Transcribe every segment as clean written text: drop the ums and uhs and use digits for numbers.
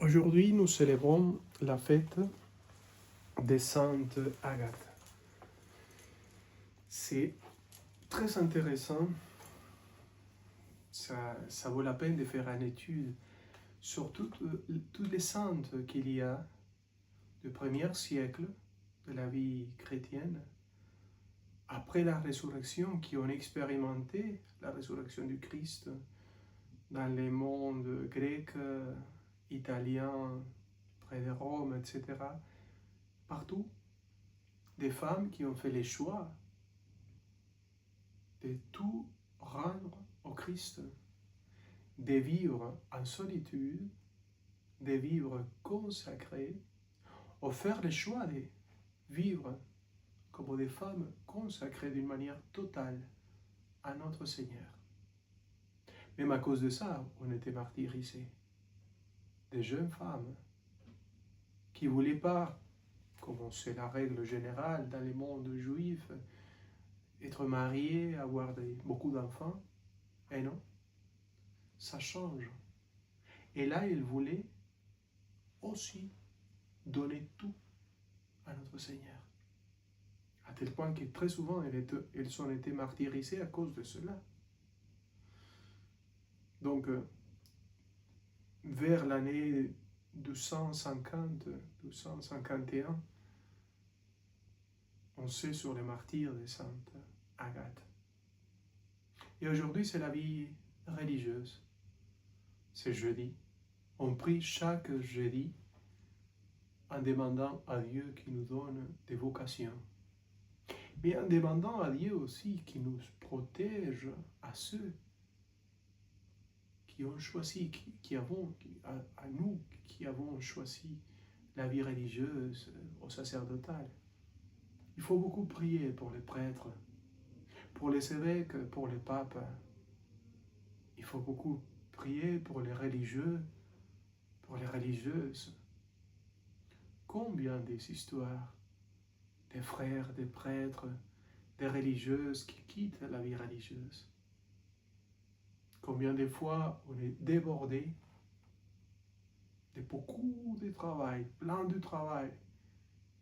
Aujourd'hui, nous célébrons la fête des Saintes Agathes. C'est très intéressant, ça vaut la peine de faire une étude sur toutes les saintes qu'il y a du premier siècle de la vie chrétienne, après la résurrection, qui ont expérimenté la résurrection du Christ dans les mondes grec, italien, près de Rome, etc. Partout, des femmes qui ont fait le choix de tout rendre au Christ, de vivre en solitude, de vivre consacré, ou faire le choix de vivre comme des femmes consacrées d'une manière totale à notre Seigneur. Même à cause de ça, on était martyrisés. Des jeunes femmes qui ne voulaient pas, comme c'est la règle générale dans les mondes juifs, être mariées, avoir beaucoup d'enfants. Et non, ça change. Et là, il voulait aussi donner tout à notre Seigneur. À tel point que très souvent, elles ont été martyrisées à cause de cela. Donc, vers l'année 250-251, on sait sur les martyrs des Saintes Agathes. Et aujourd'hui, c'est la vie religieuse. C'est jeudi. On prie chaque jeudi en demandant à Dieu qu'il nous donne des vocations. Mais en demandant à Dieu aussi qu'il nous protège à ceux qui ont choisi, à nous qui avons choisi la vie religieuse ou sacerdotale. Il faut beaucoup prier pour les prêtres, pour les évêques, pour les papes. Il faut beaucoup prier pour les religieux, pour les religieuses. Combien des histoires des frères, des prêtres, des religieuses qui quittent la vie religieuse. Combien de fois on est débordé de beaucoup de travail, plein de travail,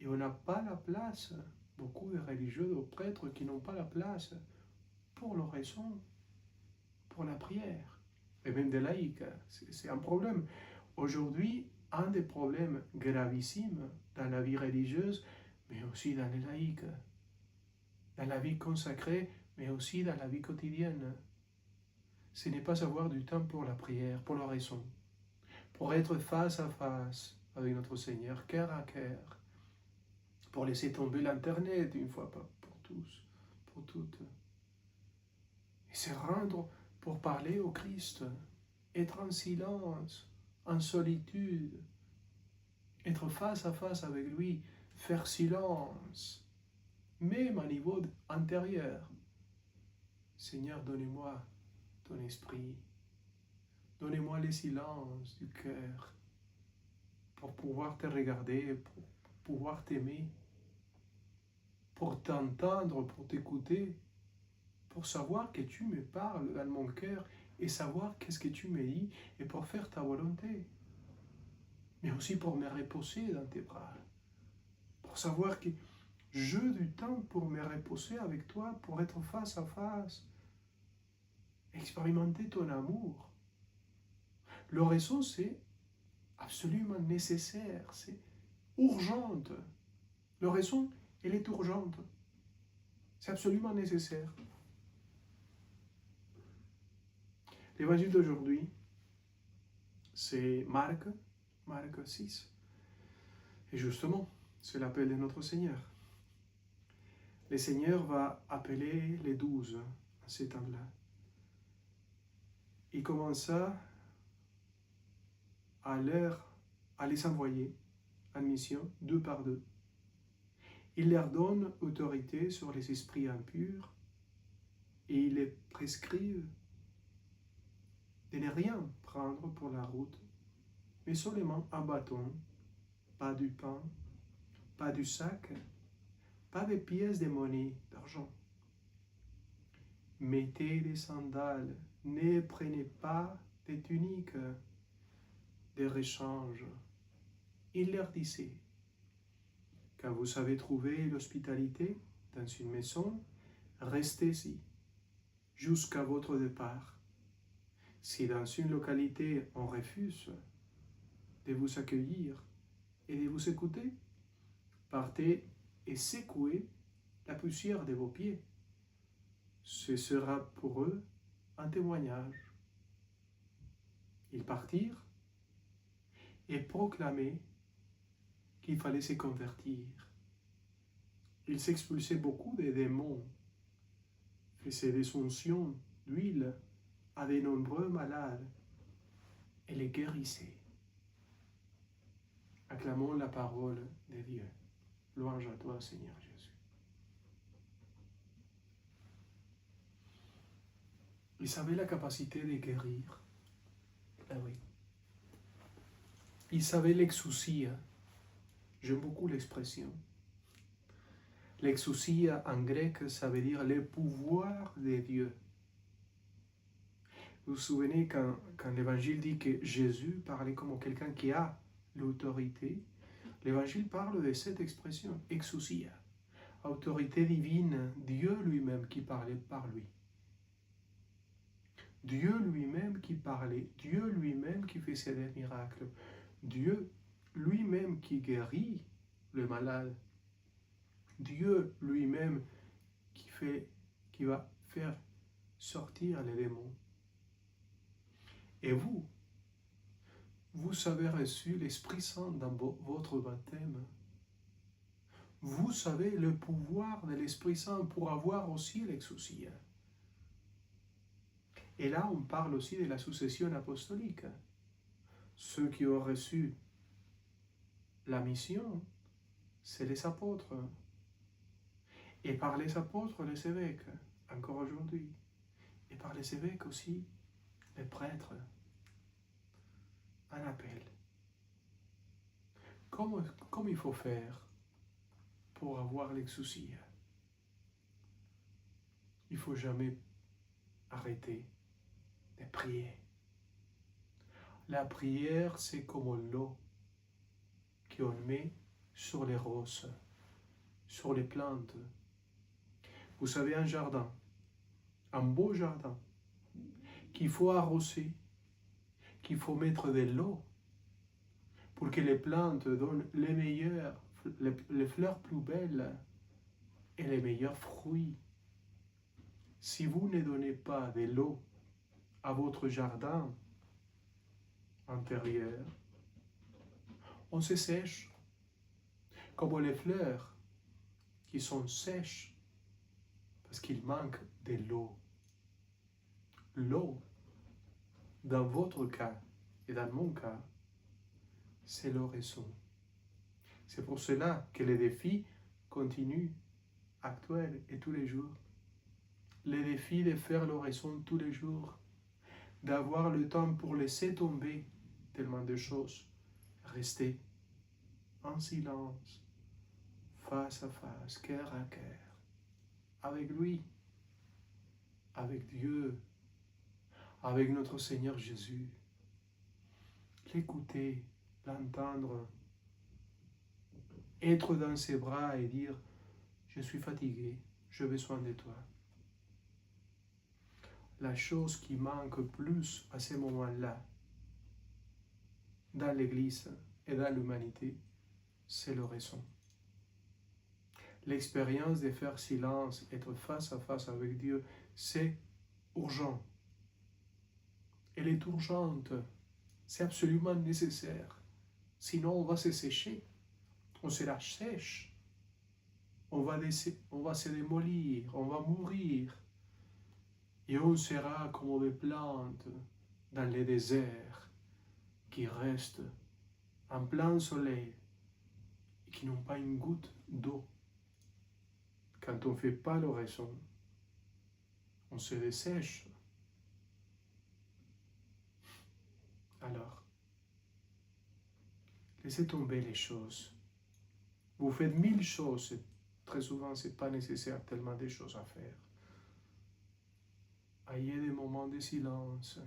et on n'a pas la place, beaucoup de religieux, de prêtres qui n'ont pas la place pour l'oraison, pour la prière, et même des laïcs. C'est un problème. Aujourd'hui, un des problèmes gravissimes dans la vie religieuse, mais aussi dans les laïcs, dans la vie consacrée, mais aussi dans la vie quotidienne, ce n'est pas avoir du temps pour la prière, pour l'oraison, pour être face à face avec notre Seigneur, cœur à cœur, pour laisser tomber l'Internet une fois pour tous, pour toutes, et se rendre pour parler au Christ, être en silence, en solitude, être face à face avec lui, faire silence, même à niveau intérieur. Seigneur, donnez-moi ton esprit, donnez-moi le silence du cœur pour pouvoir te regarder, pour pouvoir t'aimer, pour t'entendre, pour t'écouter, pour savoir que tu me parles dans mon cœur et savoir qu'est-ce que tu me dis et pour faire ta volonté. Mais aussi pour me reposer dans tes bras, pour savoir que j'ai du temps pour me reposer avec toi, pour être face à face, expérimenter ton amour. L'oraison, c'est absolument nécessaire, c'est urgente. L'oraison, elle est urgente. C'est absolument nécessaire. L'évangile d'aujourd'hui, c'est Marc 6. Et justement, c'est l'appel de notre Seigneur. Le Seigneur va appeler les 12 à ces temps-là. Il commença à les envoyer en mission, 2 par 2. Il leur donne autorité sur les esprits impurs et il les prescrit de ne rien prendre pour la route, mais seulement un bâton, pas du pain, pas du sac, pas de pièces de monnaie, d'argent. Mettez des sandales, ne prenez pas de tunique. des échanges. Il leur disait, quand vous savez trouver l'hospitalité dans une maison, restez-y jusqu'à votre départ. Si dans une localité on refuse de vous accueillir et de vous écouter, partez et secouez la poussière de vos pieds. Ce sera pour eux un témoignage. Ils partirent et proclamaient qu'il fallait se convertir. Ils expulsaient beaucoup de démons, faisaient des onctions d'huile à de nombreux malades et les guérissaient. Acclamons la parole de Dieu. Louange à toi, Seigneur Jésus. Ils avaient la capacité de guérir. Ah oui. Ils savaient l'exousia. J'aime beaucoup l'expression. L'exousia en grec, ça veut dire le pouvoir de Dieu. Vous vous souvenez quand l'Évangile dit que Jésus parlait comme quelqu'un qui a l'autorité, l'Évangile parle de cette expression, exousia, autorité divine, Dieu lui-même qui parlait par lui. Dieu lui-même qui parlait, Dieu lui-même qui faisait des miracles, Dieu lui-même qui guérit le malade, Dieu lui-même qui va faire sortir les démons. Et vous avez reçu l'Esprit Saint dans votre baptême. Vous avez le pouvoir de l'Esprit Saint pour avoir aussi l'exousia. Et là, on parle aussi de la succession apostolique. Ceux qui ont reçu la mission, c'est les apôtres. Et par les apôtres, les évêques, encore aujourd'hui. Et par les évêques aussi, les prêtres. Un appel. Comment il faut faire pour avoir l'exousia? Il ne faut jamais arrêter de prier. La prière, c'est comme l'eau qu'on met sur les roses, sur les plantes. Vous savez, un jardin, un beau jardin, qu'il faut arroser, qu'il faut mettre de l'eau pour que les plantes donnent les meilleures, les fleurs plus belles et les meilleurs fruits. Si vous ne donnez pas de l'eau à votre jardin intérieur, on se sèche, comme les fleurs qui sont sèches parce qu'il manque de l'eau. L'eau, dans votre cas et dans mon cas, c'est l'oraison. C'est pour cela que les défis continuent, actuels et tous les jours. Les défis de faire l'oraison tous les jours, d'avoir le temps pour laisser tomber tellement de choses, rester en silence, face à face, cœur à cœur, avec lui, avec Dieu, avec notre Seigneur Jésus. L'écouter, l'entendre, être dans ses bras et dire « Je suis fatigué, j'ai besoin de toi ». La chose qui manque plus à ce moment-là, dans l'Église et dans l'humanité, c'est l'oraison. L'expérience de faire silence, être face à face avec Dieu, c'est urgent. Elle est urgente, c'est absolument nécessaire. Sinon, on va se sécher, on sera sèche, on va se démolir, on va mourir. Et on sera comme des plantes dans les déserts qui restent en plein soleil et qui n'ont pas une goutte d'eau. Quand on ne fait pas l'oraison, on se dessèche. Alors, laissez tomber les choses. Vous faites 1000 choses, très souvent ce n'est pas nécessaire tellement de choses à faire. Ayez des moments de silence.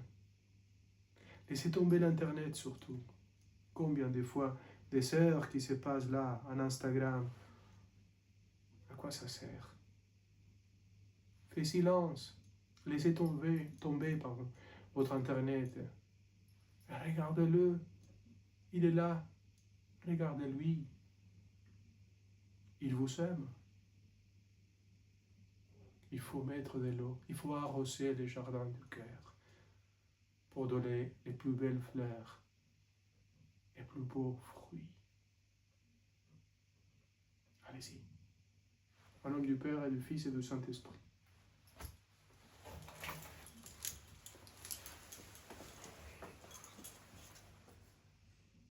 Laissez tomber l'Internet surtout. Combien de fois des heures qui se passent là, en Instagram, à quoi ça sert? Fais silence, laissez tomber votre Internet. Regardez-le, il est là, regardez-lui, il vous aime. Il faut mettre de l'eau, il faut arroser les jardins du cœur pour donner les plus belles fleurs, les plus beaux fruits. Allez-y. Au nom du Père et du Fils et du Saint-Esprit.